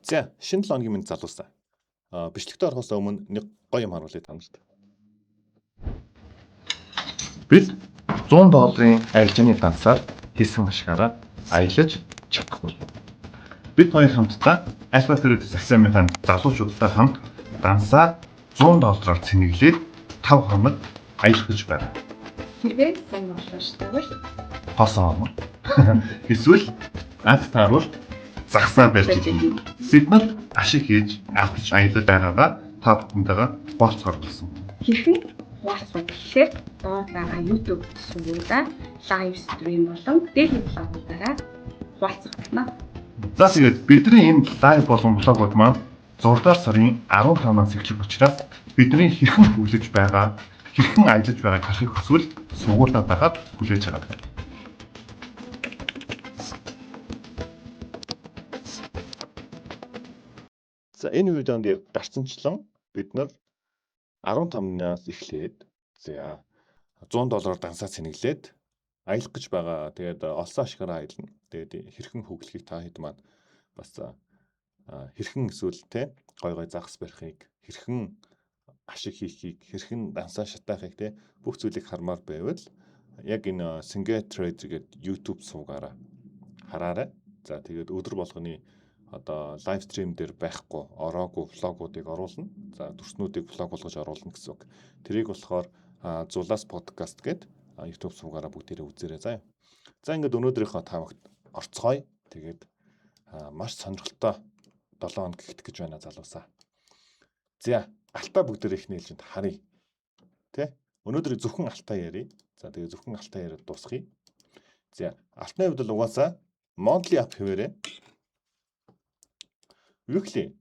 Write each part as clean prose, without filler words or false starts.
За шинэ 7 хоногийн минь залуусаа. Бичлэгтээ орохоос өмнө нэг гоё юм харуулъя та нарт. Бид $100 арилжааны дансаар хийсэн ашгаараа аялаж чадахгүй. Бид хоёр хамтдаа Alpha Threads Academy-ийн залуучуудтай хамт дансаар $100-аар цэнэглээд 5 хоног аялах гэж байна. Хэрвээ сайн болооч тэгвэл Хосоо. Эсвэл анх тааруул загсаа барьж идэв. Бид нар ашиг хийж авч аялаж байгаагаа та бүхэндээ болцохоор болсон. хэрхэн хуваалцах гэхээр доод байгаа YouTube сувгуудаа лайв стрим болон daily vlog-уудаараа хуваалцах болно. За тэгээд бидний энэ лайв болон влогууд маань 6 сарын 15-наас эхлэх учраас бидний хэрхэн хүлээж байгаа, хэрхэн аялаж байгааг харахыг хүсвэл сувгуулаад байгаад хүлээж байгаа. За энэ видеонд гарцsanчлан бид нар 15-наас эхлээд за $100 дансаа цэнэглээд аялах гэж байгаа. Тэгээд олсон ашгаараа аялна. Тэгээд хэрхэн хөглөхийг та хэд маань бас хэрхэн эсвэл те гой загас барихыг, хэрхэн ашиг хийхийг, хэрхэн дансаа шатаахыг те бүх зүйлийг хармаар байвал яг энэ Single Trade гэдэг YouTube сувгаараа хараарай. За тэгээд өдөр болгоны одоо лайв стрим дээр байхгүй ороогүй влогуудыг оруулна. За төрснүүдийг влог болгож оруулна гэсэн үг. Тэрийг болохоор Зулаас подкаст гэдэг YouTube сувгаараа бүгдээрээ үзээрэй заа. За ингээд өнөөдрийнхөө тавагт орцгоё. Тэгээд маш сонирхолтой 7 хоног гихт гэж байна залуусаа. За алтаа бүгдээрээ их нээлжинд харъя. Тэ? Өнөөдөр зөвхөн алтаа ярий. За тэгээд зөвхөн алтаа яриад дуусгая. За алтны хувьд л угаасаа monthly app хэвээрээ weekly.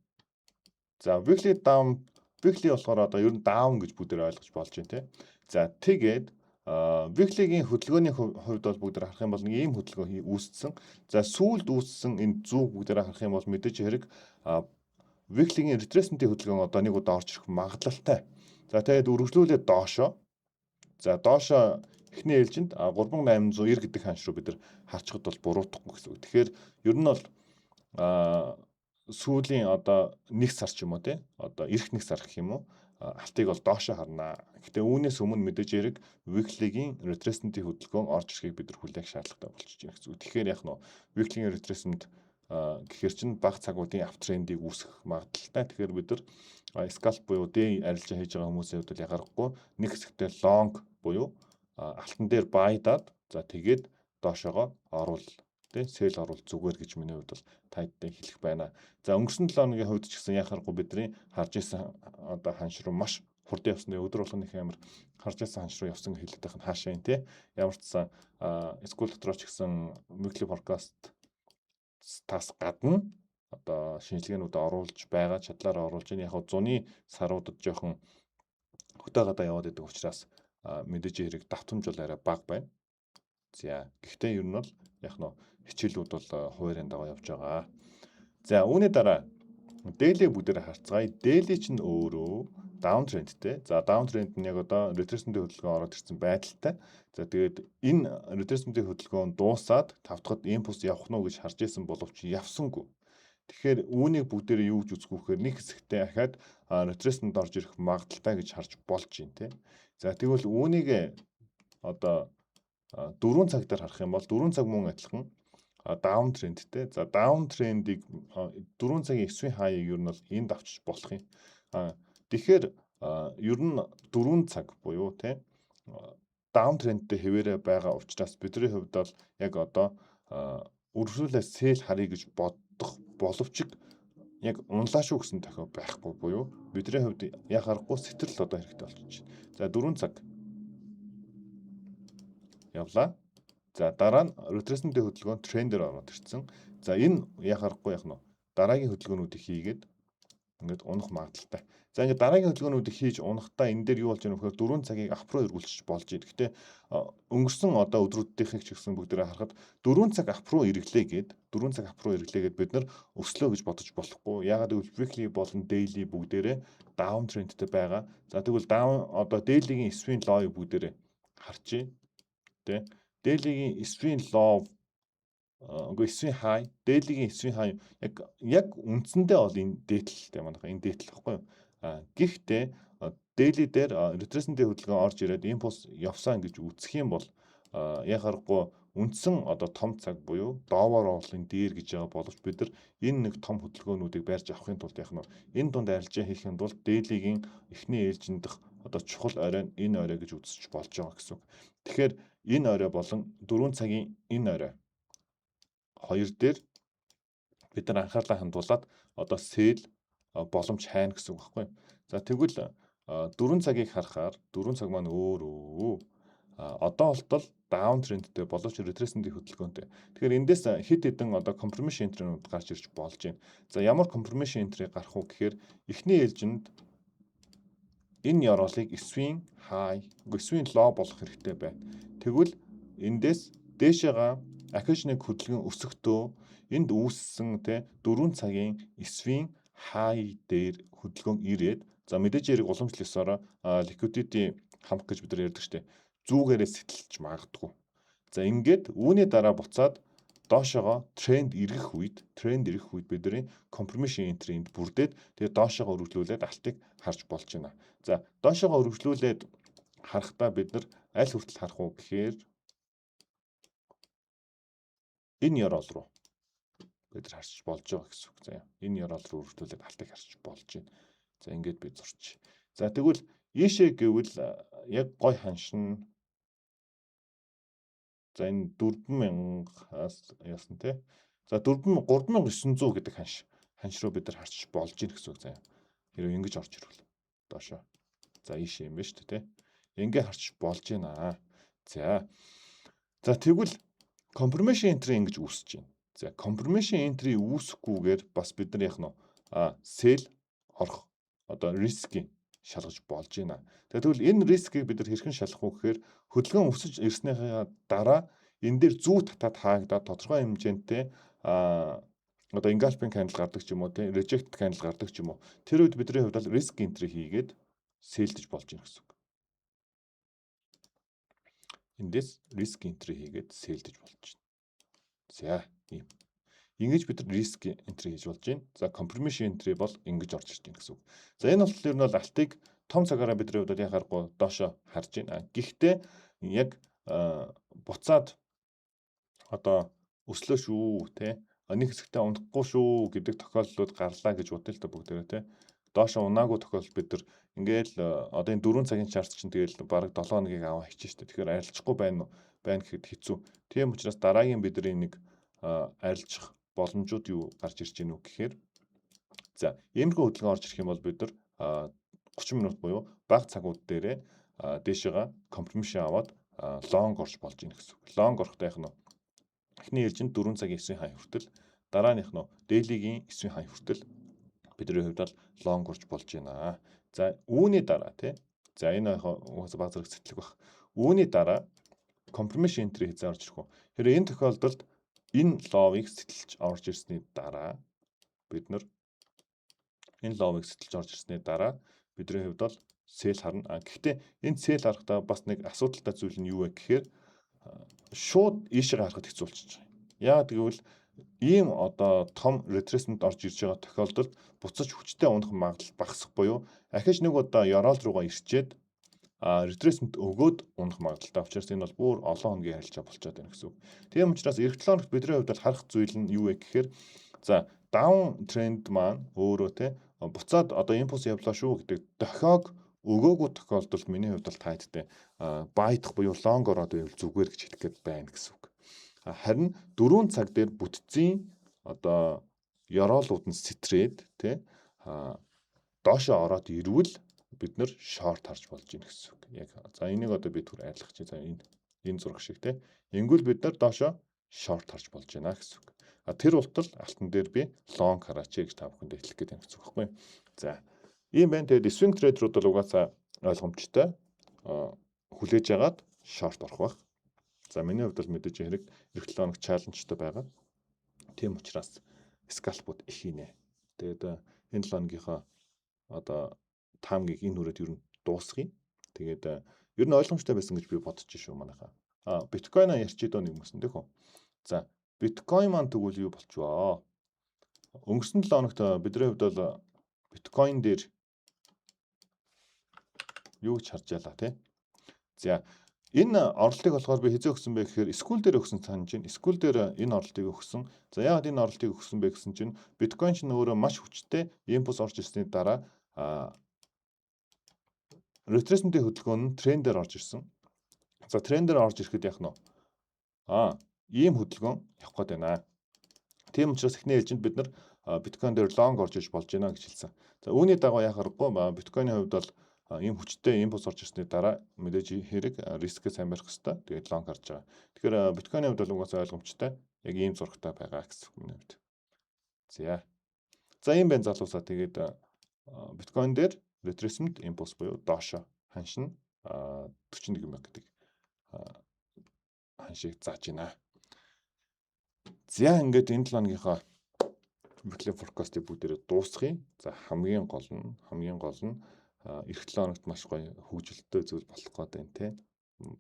За weekly down, weekly болохоор одоо ер нь down гэж бүгдээр ойлгож болж байна те. За тэгээд weekly-гийн хөдөлгөөний хувьд бол бүгдээр харах юм бол нэг ийм хөдөлгөөн үүссэн. За сүүлд үүссэн энэ зүг бүгдээр харах юм бол мэдээж хэрэг weekly-гийн retracement-ийн хөдөлгөөн одоо нэг удаа орж ирэх магадлалтай. За тэгээд үргэлжлүүлээд доошоо. За доошоо эхний ээлжинд 3890 гэдэг ханш руу бид нар харчихад бол буруутахгүй гэсэн үг. Тэгэхээр ер нь бол сүүлийн одоо нэг сар ч юм уу те одоо эх нэг сар гэх юм уу алтыг бол доошоо харнаа. Гэхдээ үүнээс өмнө мэдээж хэрэг weekly-гийн retracement-ийн хөдөлгөөн орж ирэхийг бид нар хүлээх шаардлагатай болчихж байна гэсэн үг. Тэгэхээр яг нь weekly-гийн retracement гэхэр чинь бага цагуудын uptrend-ийг үүсгэх магадлалтай. Тэгэхээр бид нар scalp буюу day арилжаа хийж байгаа хүмүүсийн хувьд бол ягарахгүй нэг хэсэгтээ long буюу алтан дээр buy-даад за тэгээд доошоогоо оруул сэл оруул зүгээр гэж миний хувьд бол тайдтай хэлэх байна. За өнгөрсөн 7 хоногийн хувьд ч гэсэн яхахгүй бидний харж исэн одоо ханш руу маш хурдан явсан. Өдөр болгоны амар харж исэн ханш руу явсан хэлээд байх нь хаашаа юм те. Ямар ч сан school дотроо ч гэсэн weekly forecast тас гадна одоо шинжилгээнүүд оруулж байгаа чадлаараа оруулж байгаа. Яг зуны саруудад жоохон хөтөө гадаа яваад байдаг учраас мэдээж хэрэг давтамж бол арай бага байна. За гэхдээ ер нь бол яг нь хичээлүүд бол хуваарийн дагуу явж байгаа. За үүний дараа daily бүгдээр харцгаая. Daily чинь өөрөө downtrendтэй. За downtrend нь яг одоо retracement-ийн хөдөлгөөн ороод ирсэн байдалтай. За тэгээд энэ retracement-ийн хөдөлгөөн дуусаад 5 дахьад импульс явах нь гэж харж исэн боловч явсангүй. Тэгэхээр үүнийг бүгдээр юу гэж үзэх вэхээр нэг хэсэгтээ ахаад retracement орж ирэх магадaltaй гэж харж болж байна те. За тэгвэл үүнийг одоо 4 цаг дээр харах юм бол 4 цаг мөн адилхан даун трендтэй. За даун трендийг 4 цагийн 9-ийн хаяыг ер нь бол энд авчиж болох юм. Тэгэхээр ер нь 4 цаг буюу те даун трендтэй хэвээрээ байгаа учраас бидний хувьд бол яг одоо үргэлжлүүлээ сэл харъя гэж бодох боловч яг унлаа шүү гэсэн тохиол байхгүй буюу бидний хувьд яг харахгүй сэтэл одоо хэрэгтэй болчихж байна. За 4 цаг явлаа. За дараа нь retracement-ийн хөдөлгөөн трендээр ороод ирсэн. За энэ яг харахгүй яг нь дараагийн хөдөлгөөнүүдийг хийгээд ингээд унах магадлалтай. За ингээд дараагийн хөдөлгөөнүүдийг хийж унахтаа энэ дээр юу болж байгаа нөхөр 4 цагийг ап руу эргүүлчих болж байна. Гэхдээ өнгөрсөн одоо өдрүүдийнхийг ч гэсэн бүгдээрээ харахад 4 цаг ап руу эргэлээгээд 4 цаг ап руу эргэлээгээд бид нар өслөө гэж бодож болохгүй. Ягаад гэвэл weekly болон daily бүгдээрээ down trendтэй байгаа. За тэгвэл down одоо daily-гийн swing low-ыг бүгдээрээ харчээ. Тэ daily-гийн swing low үгүй эсвийн хай, дээлигийн эсвийн хай яг үндсэндээ бол энэ дээдлэлтэй манайха энэ дээдлэл баггүй юу? Гэхдээ дээли дээр ретресентийн хөдөлгөөн орж ирээд импульс явсаа гэж үзэх юм бол яг харахгүй үндсэн одоо том цаг буюу доовор оолын дээр гэж байгаа боловч бид нар энэ нэг том хөдөлгөөнүүдийг барьж авахын тулд яг нь энэ дунд арилжаа хийхин тулд дээлигийн эхний ээлжин дэх одоо чухал орой энэ орой гэж үзэж болж байгаа гэсэн үг. Тэгэхээр энэ орой болон 4 цагийн энэ орой хоёр дээр бид нар анхаарлаа хандуулад одоо сэл боломж хайна гэсэн үг байхгүй юу? За тэгвэл 4 цагийг харахаар 4 цаг маань өөрөө одоо болтол даун трендтэй боловч ретресентийн хөдөлгөөнтэй. Тэгэхээр эндээс хэд хэдэн одоо компромишн энтринууд гарч ирж болж байна. За ямар компромишн энтри гарах уу гэхээр эхний ээлжинд энэ яроолыг эсвийн хай, эсвийн лоу болох хэрэгтэй байна. Тэгвэл эндээс дээшээгаа акшныг хөдөлгөөн өсөхдөө энд үүссэн 4 цагийн эсвийн хай дээр хөдөлгөөн ирээд за мэдээж яриг уламжлалсаар liquidity хамх гэж бид нар ярьдаг штеп. Зүүгээрээ сэтэлж магадгүй. За ингээд үүний дараа буцаад доошоогоо тренд ирэх үед бидний компромишн энтринд бүрдээд тэгээ доошоогоо өргөжлүүлээд алтыг харж болж байна. За доошоогоо өргөжлүүлээд харахтаа бид нар аль хүртэл харах уу гэхээр энэ яроол руу бид нар харж болж байгаа гэсэн үг. За энэ яроол руу өргөжлүүлээд алтыг харж болж байна. За ингээд би зурч. За тэгвэл ийшээ гэвэл яг гой ханшин за энэ 4000-аас яасан те. За 3900 гэдэг ханш руу бид нар харж болж ийн гэсэн үг заяа. Хэрэв ингэж орж ирвэл доошоо. За ийш юм ба шүү дээ те. Ингээ харж болж байна. За. За тэгвэл confirmation entry ингэж үүсэж байна. За confirmation entry үүсэхгүйгээр бас бид нар яг нь sell орох одоо рискийг шалгаж болж байна. Тэгвэл энэ рискийг бид нар хэрхэн шалгах вэ гэхээр хөдөлгөөн өсөж ирснийхээ дараа энэ дээр зүү татаад хаагдаад тодорхой хэмжээтэй одоо engulfing candle гардаг ч юм уу тийм reject candle гардаг ч юм уу тэр үед бидний хувьд бол risk entry хийгээд сэлдэж болж байна гэсэн үг. Эндээс risk entry хийгээд сэлдэж болж байна. За ийм. Ингэж бид нар risk entry хийж болж байна. За confirmation entry бол ингэж орж ирж байна гэсэн үг. За энэ бол ер нь бол алтыг том цагаараа бидний хувьд яг харахгүй доошо харж байна. Гэхдээ яг буцаад одоо өслөө шүү те нэг хэсэгтээ унахгүй шүү гэдэг тохиолдлууд гарлаа гэж бодъё л та бүгдээрээ те доошо унаагүй тохиолдолд бид нар ингээл одоо энэ 4 цагийн чарт чинь тэгэл бараг 7 хоногийг аваа хийчих штэ. Тэгэхээр арилжахгүй байна гэхэд хэцүү. Тийм учраас дараагийн бидний нэг арилжих боломжууд юу гарч ирж гэнэ үү гэхээр за иймэрхүү хөдөлгөөн орж ирэх юм бол бид нар 30 минут буюу бага цагууд дээрээ дээшээгээ компромишн аваад лонг орж болж ийн гэсэн үг. Лонг орохдоо яг нь эхний ээлжинд 4 цагийн 9 хай хүртэл дарааных нь дээлигийн 9 хай хүртэл бидний хувьд бол лонг орж болж байна. За үүний дараа тий. За энэ угаасаа баг зэрэг цэцлэг баг. Үүний дараа компромишн энтри хийж орж ирэх үү. Тэгэхээр энэ тохиолдолд энэ ловыг сэтэлж орж ирсний дараа бид нар энэ ловыг сэтэлж орж ирсний дараа бидний хувьд бол сэл харна. Гэхдээ энэ сэл харахтаа бас нэг асуудалтай зүйл нь юу вэ гэхээр шууд ийшээ харахад хэцүү болчихж байгаа. Яагаад гэвэл ийм одоо том ретресмент орж ирж байгаа тохиолдолд буцаж хүчтэй унах магадлал багасах буюу ахиж нэг удаа яроол руугаа ирчээд ретресмент өгөөд унах магадлалтай учраас энэ бол бүр олон хоногийн харилцаа болчиход байна гэсэн үг. Тийм учраас эх 7 хоногт бидний хувьд бол харах зүйл нь юу вэ гэхээр за даун тренд маань өөрөө те буцаад одоо импульс явлаа шүү гэдэг дохиог өгөөгүй тохиолдолд миний хувьд бол таадтай баydах буюу лонг ороод байвал зүгээр гэж хэлэх гээд байна гэсэн үг. Харин 4 цаг дээр бүтцийн одоо яроолууд нь сэтрээд те доошоо ороод ирвэл бид нэр шорт харж болж ийн гэсэн үг. Яг за энийг одоо би түр арилгах чи за энэ зураг шиг те. Ингүүл бид нар доошоо шорт харж болж байна гэсэн үг. Тэр ултал алтан дээр би лонг хараач гэж та бүхэнд хэлэх гээд байна гэсэн үг байхгүй. За ийм байна. Тэгээд swing trader-ууд бол угаасаа ойлгомжтой хүлээж агаад шорт орох байх. За миний хувьд бол мэдээж хэрэг эх 7 хоног чаленжтай байгаа. Тийм учраас скалпууд их хийнэ. Тэгээд энэ 7 хоногийнхоо одоо таамгийг энэ хүрээд ер нь дуусгая. Тэгээд ер нь ойлгомжтой байсан гэж би бодож шүү манайхаа. Биткойн ярьчид нэг юмсан тэхүү. За биткойн маань тэгвэл юу болчихвоо? Өнгөрсөн 7 хоногт бидний хувьд бол биткойн дээр юу гэж харж ялаа тий. За энэ оролтыг болохоор би хэзээ өгсөн бэ гэхээр SQL дээр өгсөн санаж байна. SQL дээр энэ оролтыг өгсөн. За яагаад энэ оролтыг өгсөн бэ гэсэн чинь биткойн чинь өөрөө маш хүчтэй импульс орж ирсний дараа retracement-ийн хөдөлгөөн нь трендээр орж ирсэн. За трендээр орж ирэхэд яах нь вэ? Ийм хөдөлгөөн явах гээд байна. Тийм учраас эхний ээлжинд бид нар биткойн дээр лонг орж иж болж байна гэж хэлсэн. За үүний дагуу яах аргагүй биткойны хувьд бол ийм хүчтэй импульс орж ирсний дараа мэдээж хэрэг рискээ сайн барих хэрэгтэй. Тэгээд лонг харж байгаа. Тэгэхээр биткойны хувьд бол угаасаа ойлгомжтой. Яг ийм зурагтай байгаа гэсэн үг минь хувьд. За ийм байна залуусаа. Тэгээд биткойн дээр retracement импульс буюу доошо ханшин 41 мянга гэдэг ханшийг зааж байна. За ингээд энэ 7 хоногийнхаа weekly forecast-ыг бүгдээрээ дуусгая. За хамгийн гол нь эх 7 хоногт маш гоё хөгжилтэй зүйл болох гээд байна те.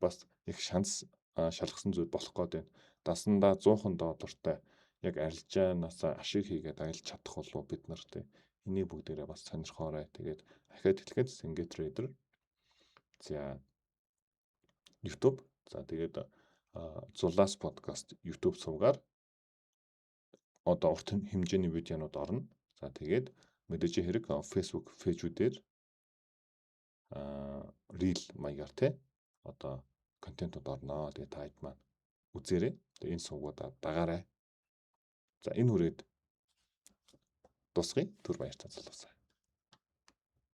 Бас их шанс шалгасан зүйл болох гээд байна. Дасандаа 100% доллартай яг арилжаанаас ашиг хийгээд аялж чадах болов бид нар те. Энийг бүгдээрээ бас сонирхоорой. Тэгээд ахаад хэлэхэд Single Trader. За YouTube. За тэгээд Зулаас подкаст YouTube сувгаар одоо урт хэмжээний видеонууд орно. За тэгээд мэдээж хэрэг Facebook пэйжүүдээр reel маягаар те одоо контентууд орно. Тэгээд та хэд маань үзээрэй. Тэгээд энэ сувгуудаа дагаарай. За энэ хүрээд дуусгая. Түр баяр залуусаа.